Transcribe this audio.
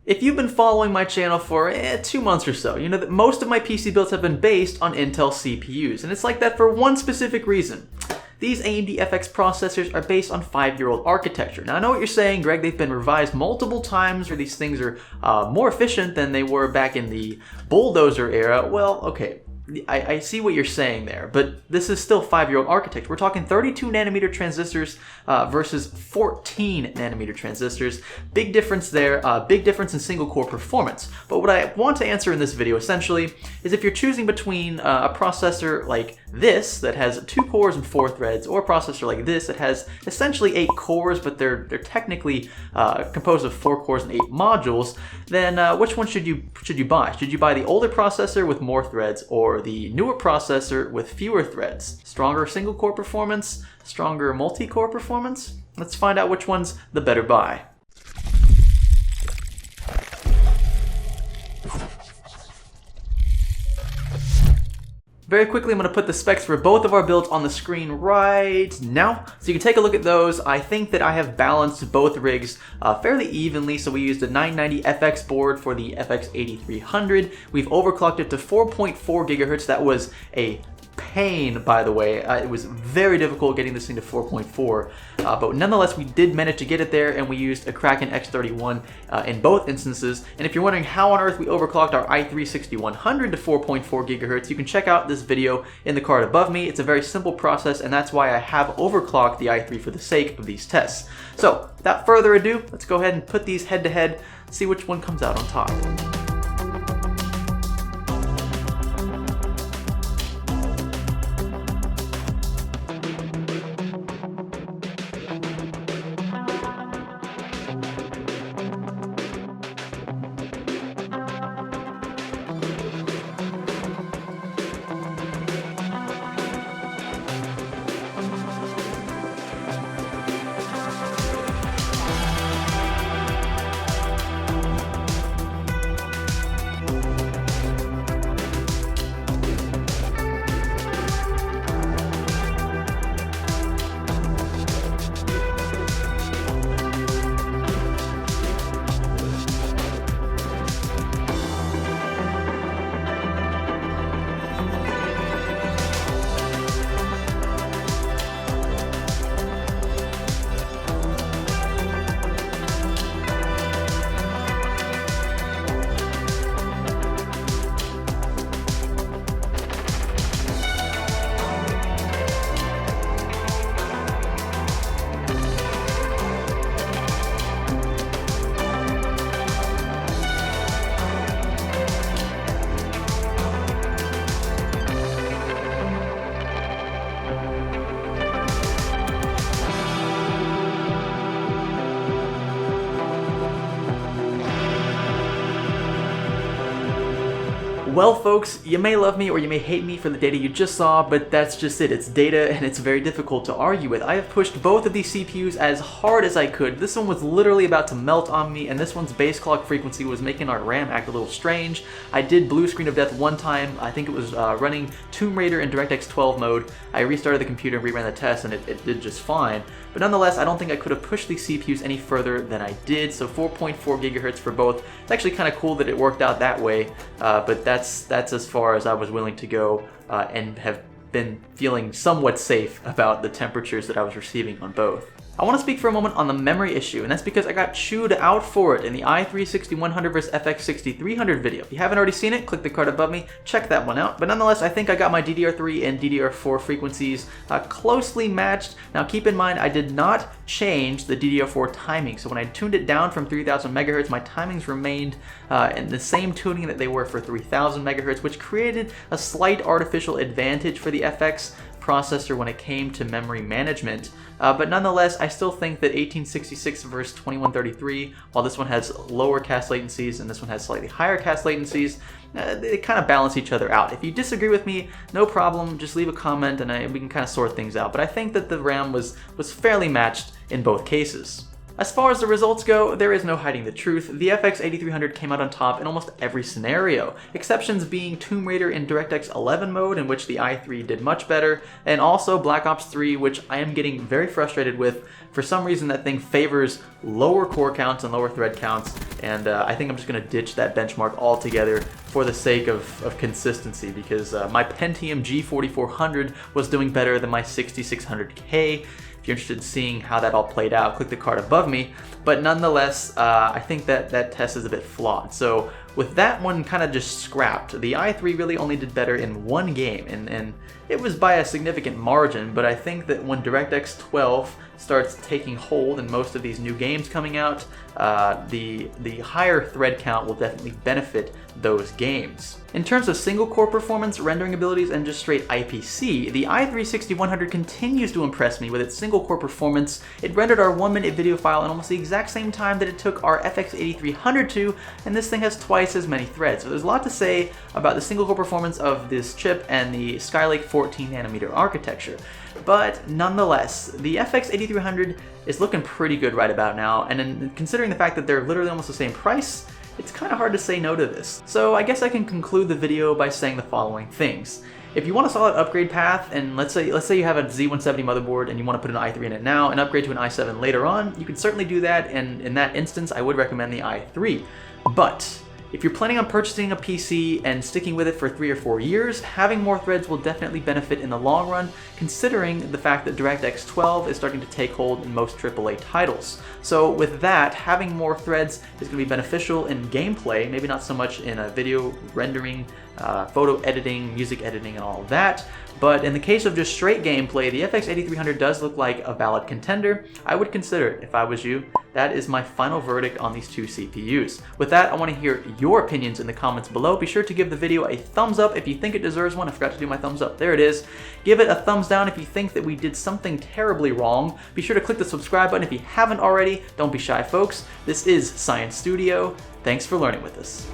If you've been following my channel for 2 months or so, you know that most of my PC builds have been based on Intel CPUs, and it's like that for one specific reason. These AMD FX processors are based on 5-year-old architecture. Now I know what you're saying, Greg, they've been revised multiple times, or these things are more efficient than they were back in the bulldozer era. Well, okay. I see what you're saying there, but this is still 5-year-old architecture. We're talking 32 nanometer transistors versus 14 nanometer transistors. Big difference there, big difference in single core performance. But what I want to answer in this video essentially is if you're choosing between a processor like this that has 2 cores and 4 threads, or a processor like this that has essentially 8 cores, but they're technically composed of 4 cores and 8 modules, then which one should you buy? Should you buy the older processor with more threads, or the newer processor with fewer threads? Stronger single core performance, stronger multi-core performance? Let's find out which one's the better buy. Very quickly, I'm going to put the specs for both of our builds on the screen right now, so you can take a look at those. I think that I have balanced both rigs fairly evenly, so we used a 990 FX board for the FX 8300. We've overclocked it to 4.4 gigahertz. That was a pain, by the way. It was very difficult getting this thing to 4.4, but nonetheless we did manage to get it there, and we used a Kraken X31 in both instances. And if you're wondering how on earth we overclocked our i3-6100 to 4.4 gigahertz, you can check out this video in the card above me. It's a very simple process, and that's why I have overclocked the i3 for the sake of these tests. So without further ado, let's go ahead and put these head to head, see which one comes out on top. Well folks, you may love me or you may hate me for the data you just saw, but that's just it. It's data and it's very difficult to argue with. I have pushed both of these CPUs as hard as I could. This one was literally about to melt on me, and this one's base clock frequency was making our RAM act a little strange. I did blue screen of death one time. I think it was running Tomb Raider in DirectX 12 mode. I restarted the computer and reran the test, and it did just fine. But nonetheless, I don't think I could have pushed these CPUs any further than I did. So 4.4 gigahertz for both. It's actually kind of cool that it worked out that way, but that's as far as I was willing to go, and have been feeling somewhat safe about the temperatures that I was receiving on both. I want to speak for a moment on the memory issue, and that's because I got chewed out for it in the i3-6100 vs FX 6300 video. If you haven't already seen it, click the card above me, check that one out. But nonetheless, I think I got my DDR3 and DDR4 frequencies closely matched. Now keep in mind, I did not change the DDR4 timing, so when I tuned it down from 3000 megahertz, my timings remained in the same tuning that they were for 3000 megahertz, which created a slight artificial advantage for the FX processor when it came to memory management. But nonetheless, I still think that 1866 versus 2133, while this one has lower cache latencies and this one has slightly higher cache latencies, they kind of balance each other out. If you disagree with me, no problem, just leave a comment and we can kind of sort things out. But I think that the RAM was fairly matched in both cases. As far as the results go, there is no hiding the truth. The FX 8300 came out on top in almost every scenario, exceptions being Tomb Raider in DirectX 11 mode, in which the i3 did much better, and also Black Ops 3, which I am getting very frustrated with. For some reason, that thing favors lower core counts and lower thread counts, and I think I'm just going to ditch that benchmark altogether for the sake of consistency, because my Pentium G4400 was doing better than my 6600K. If you're interested in seeing how that all played out, click the card above me. But nonetheless, I think that test is a bit flawed. So with that one kind of just scrapped, the i3 really only did better in one game, and it was by a significant margin. But I think that when DirectX 12 starts taking hold in most of these new games coming out, the higher thread count will definitely benefit those games. In terms of single core performance, rendering abilities, and just straight IPC, the i3-6100 continues to impress me with its single core performance. It rendered our 1-minute video file in almost the exact same time that it took our FX 8300 to, and this thing has twice as many threads. So there's a lot to say about the single core performance of this chip and the Skylake 14nm architecture. But nonetheless, the FX 8300 is looking pretty good right about now, and then considering the fact that they're literally almost the same price, it's kind of hard to say no to this. So I guess I can conclude the video by saying the following things. If you want a solid upgrade path, and let's say you have a Z170 motherboard and you want to put an i3 in it now and upgrade to an i7 later on, you can certainly do that, and in that instance I would recommend the i3. But if you're planning on purchasing a PC and sticking with it for 3 or 4 years, having more threads will definitely benefit in the long run, considering the fact that DirectX 12 is starting to take hold in most AAA titles. So with that, having more threads is going to be beneficial in gameplay, maybe not so much in video rendering, photo editing, music editing, and all of that. But in the case of just straight gameplay, the FX 8300 does look like a valid contender. I would consider it if I was you. That is my final verdict on these two CPUs. With that, I want to hear your opinions in the comments below. Be sure to give the video a thumbs up if you think it deserves one. I forgot to do my thumbs up. There it is. Give it a thumbs down if you think that we did something terribly wrong. Be sure to click the subscribe button if you haven't already. Don't be shy, folks. This is Science Studio. Thanks for learning with us.